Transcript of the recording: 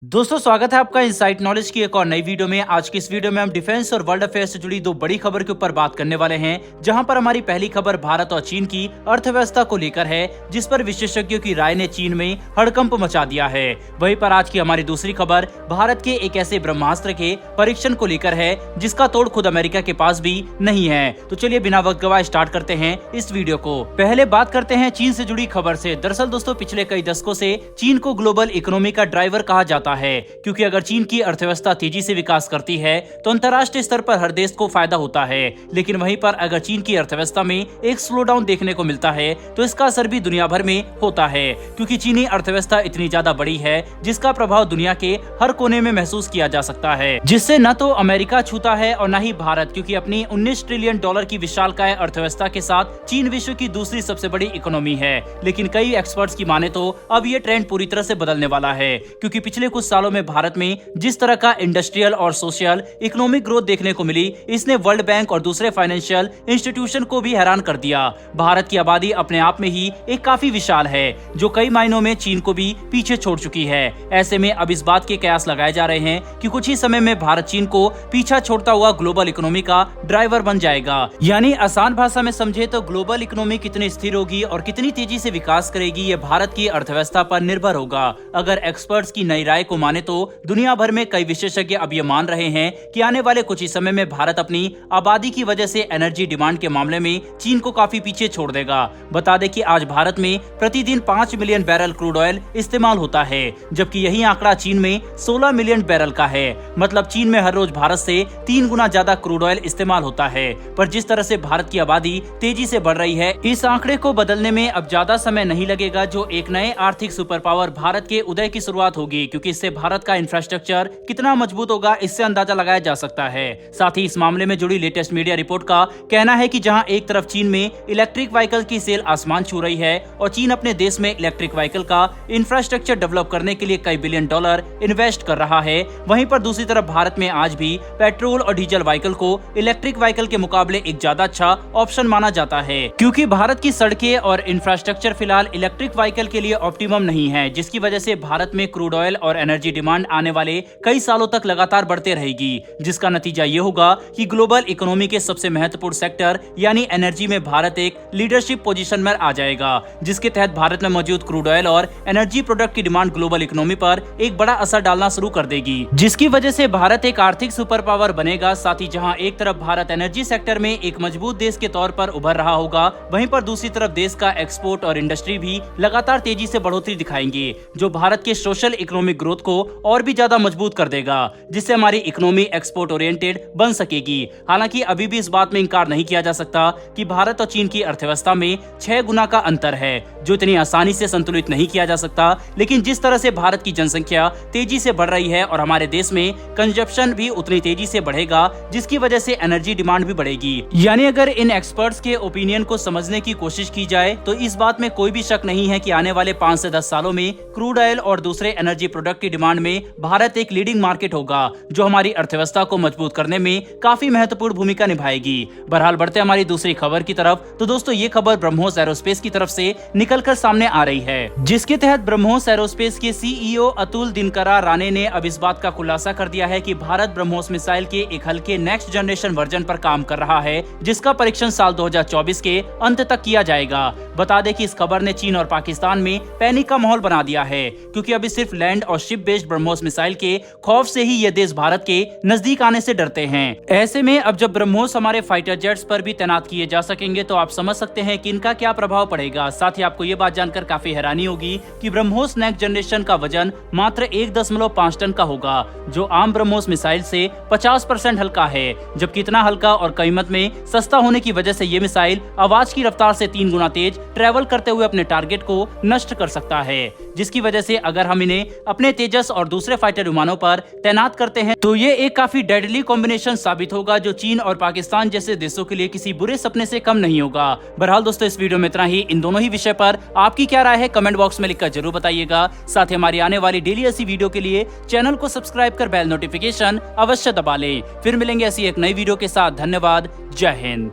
दोस्तों स्वागत है आपका इनसाइट नॉलेज की एक और नई वीडियो में। आज की इस वीडियो में हम डिफेंस और वर्ल्ड अफेयर्स से जुड़ी दो बड़ी खबर के ऊपर बात करने वाले हैं, जहां पर हमारी पहली खबर भारत और चीन की अर्थव्यवस्था को लेकर है, जिस पर विशेषज्ञों की राय ने चीन में हड़कंप मचा दिया है। वहीं पर आज की हमारी दूसरी खबर भारत के एक ऐसे ब्रह्मास्त्र के परीक्षण को लेकर है, जिसका तोड़ खुद अमेरिका के पास भी नहीं है। तो चलिए बिना वक्त गवाए स्टार्ट करते हैं इस वीडियो को। पहले बात करते हैं चीन से जुड़ी खबर से। दरअसल दोस्तों पिछले कई दशकों से चीन को ग्लोबल इकोनॉमी का ड्राइवर कहा जाता है, क्योंकि अगर चीन की अर्थव्यवस्था तेजी से विकास करती है तो अंतर्राष्ट्रीय स्तर पर हर देश को फायदा होता है। लेकिन वहीं पर अगर चीन की अर्थव्यवस्था में एक स्लो डाउन देखने को मिलता है तो इसका असर भी दुनिया भर में होता है, क्योंकि चीनी अर्थव्यवस्था इतनी ज्यादा बड़ी है जिसका प्रभाव दुनिया के हर कोने में महसूस किया जा सकता है, जिससे न तो अमेरिका छूता है और न ही भारत, क्योंकि अपनी 19 ट्रिलियन डॉलर की विशालकाय अर्थव्यवस्था के साथ चीन विश्व की दूसरी सबसे बड़ी इकोनॉमी है। लेकिन कई एक्सपर्ट्स की माने तो अब ये ट्रेंड पूरी तरह से बदलने वाला है, क्योंकि पिछले कुछ सालों में भारत में जिस तरह का इंडस्ट्रियल और सोशल इकोनॉमिक ग्रोथ देखने को मिली, इसने वर्ल्ड बैंक और दूसरे फाइनेंशियल इंस्टीट्यूशन को भी हैरान कर दिया। भारत की आबादी अपने आप में ही एक काफी विशाल है, जो कई मायनों में चीन को भी पीछे छोड़ चुकी है। ऐसे में अब इस बात के कयास लगाए जा रहे हैं कि कुछ ही समय में भारत चीन को पीछा छोड़ता हुआ ग्लोबल इकोनॉमी का ड्राइवर बन जाएगा। यानी आसान भाषा में समझे तो ग्लोबल इकोनॉमी कितनी स्थिर होगी और कितनी तेजी से विकास करेगी, ये भारत की अर्थव्यवस्था पर निर्भर होगा। अगर एक्सपर्ट्स की नई राय को माने तो दुनिया भर में कई विशेषज्ञ अब ये मान रहे हैं कि आने वाले कुछ ही समय में भारत अपनी आबादी की वजह से एनर्जी डिमांड के मामले में चीन को काफी पीछे छोड़ देगा। बता दें कि आज भारत में प्रतिदिन 5 मिलियन बैरल क्रूड ऑयल इस्तेमाल होता है, जबकि यही आंकड़ा चीन में 16 मिलियन बैरल का है। मतलब चीन में हर रोज भारत से 3 गुना ज्यादा क्रूड ऑयल इस्तेमाल होता है। पर जिस तरह से भारत की आबादी तेजी से बढ़ रही है, इस आंकड़े को बदलने में अब ज्यादा समय नहीं लगेगा, जो एक नए आर्थिक सुपर पावर भारत के उदय की शुरुआत होगी, क्योंकि इससे भारत का इंफ्रास्ट्रक्चर कितना मजबूत होगा इससे अंदाजा लगाया जा सकता है। साथ ही इस मामले में जुड़ी लेटेस्ट मीडिया रिपोर्ट का कहना है कि जहां एक तरफ चीन में इलेक्ट्रिक व्हीकल की सेल आसमान छू रही है और चीन अपने देश में इलेक्ट्रिक व्हीकल का इंफ्रास्ट्रक्चर डेवलप करने के लिए कई बिलियन डॉलर इन्वेस्ट कर रहा है, वहीं पर दूसरी तरफ भारत में आज भी पेट्रोल और डीजल व्हीकल को इलेक्ट्रिक व्हीकल के मुकाबले एक ज्यादा अच्छा ऑप्शन माना जाता है, क्योंकि भारत की सड़कें और इंफ्रास्ट्रक्चर फिलहाल इलेक्ट्रिक व्हीकल के लिए ऑप्टिमम नहीं है, जिसकी वजह से भारत में क्रूड ऑयल और एनर्जी डिमांड आने वाले कई सालों तक लगातार बढ़ते रहेगी, जिसका नतीजा ये होगा कि ग्लोबल इकोनॉमी के सबसे महत्वपूर्ण सेक्टर यानी एनर्जी में भारत एक लीडरशिप पोजीशन में आ जाएगा, जिसके तहत भारत में मौजूद क्रूड ऑयल और एनर्जी प्रोडक्ट की डिमांड ग्लोबल इकोनॉमी पर एक बड़ा असर डालना शुरू कर देगी, जिसकी वजह से भारत एक आर्थिक सुपर पावर बनेगा। साथ ही जहां एक तरफ भारत एनर्जी सेक्टर में एक मजबूत देश के तौर पर उभर रहा होगा, वहीं पर दूसरी तरफ देश का एक्सपोर्ट और इंडस्ट्री भी लगातार तेजी से बढ़ोतरी दिखाएंगे, जो भारत के सोशल इकोनॉमिक ग्रोथ को और भी ज्यादा मजबूत कर देगा, जिससे हमारी इकोनॉमी एक्सपोर्ट ओरिएंटेड बन सकेगी। हालांकि अभी भी इस बात में इंकार नहीं किया जा सकता कि भारत और चीन की अर्थव्यवस्था में 6 गुना का अंतर है, जो इतनी आसानी से संतुलित नहीं किया जा सकता। लेकिन जिस तरह से भारत की जनसंख्या तेजी से बढ़ रही है और हमारे देश में कंजप्शन भी उतनी तेजी से बढ़ेगा, जिसकी वजह से एनर्जी डिमांड भी बढ़ेगी। यानी अगर इन एक्सपर्ट्स के ओपिनियन को समझने की कोशिश की जाए तो इस बात में कोई भी शक नहीं है कि आने वाले 5 से 10 सालों में क्रूड ऑयल और दूसरे एनर्जी प्रोडक्ट की डिमांड में भारत एक लीडिंग मार्केट होगा, जो हमारी अर्थव्यवस्था को मजबूत करने में काफी महत्वपूर्ण भूमिका निभाएगी। बहरहाल बढ़ते हमारी दूसरी खबर की तरफ, तो दोस्तों ये खबर ब्रह्मोस एरोस्पेस की तरफ से निकलकर सामने आ रही है, जिसके तहत ब्रह्मोस एरोस्पेस के सीईओ अतुल दिनकरा राणे ने अब इस बात का खुलासा कर दिया है कि भारत ब्रह्मोस मिसाइल के एक हल्के नेक्स्ट जनरेशन वर्जन पर काम कर रहा है, जिसका परीक्षण साल 2024 के अंत तक किया जाएगा। बता दें कि इस खबर ने चीन और पाकिस्तान में पैनिक का माहौल बना दिया है, क्योंकि अभी सिर्फ लैंड और शिप बेस्ड ब्रह्मोस मिसाइल के खौफ से ही ये देश भारत के नजदीक आने से डरते हैं। ऐसे में अब जब ब्रह्मोस हमारे फाइटर जेट्स पर भी तैनात किए जा सकेंगे तो आप समझ सकते हैं कि इनका क्या प्रभाव पड़ेगा। साथ ही आपको ये बात जानकर काफी हैरानी होगी कि ब्रह्मोस नेक्स्ट जनरेशन का वजन मात्र 1.5 टन का होगा, जो आम ब्रह्मोस मिसाइल से 50% हल्का है, जबकि इतना हल्का और कीमत में सस्ता होने की वजह से ये मिसाइल आवाज की रफ्तार से 3 गुना तेज ट्रेवल करते हुए अपने टारगेट को नष्ट कर सकता है, जिसकी वजह से अगर हम इन्हें अपने तेजस और दूसरे फाइटर विमानों पर तैनात करते हैं तो ये एक काफी डेडली कॉम्बिनेशन साबित होगा, जो चीन और पाकिस्तान जैसे देशों के लिए किसी बुरे सपने से कम नहीं होगा। बहरहाल दोस्तों इस वीडियो में इतना ही। इन दोनों ही विषय पर आपकी क्या राय है कमेंट बॉक्स में लिखकर जरूर बताइएगा। साथ ही हमारी आने वाली डेली ऐसी वीडियो के लिए चैनल को सब्सक्राइब कर बेल नोटिफिकेशन अवश्य दबा लें। फिर मिलेंगे ऐसी एक नई वीडियो के साथ। धन्यवाद। जय हिंद।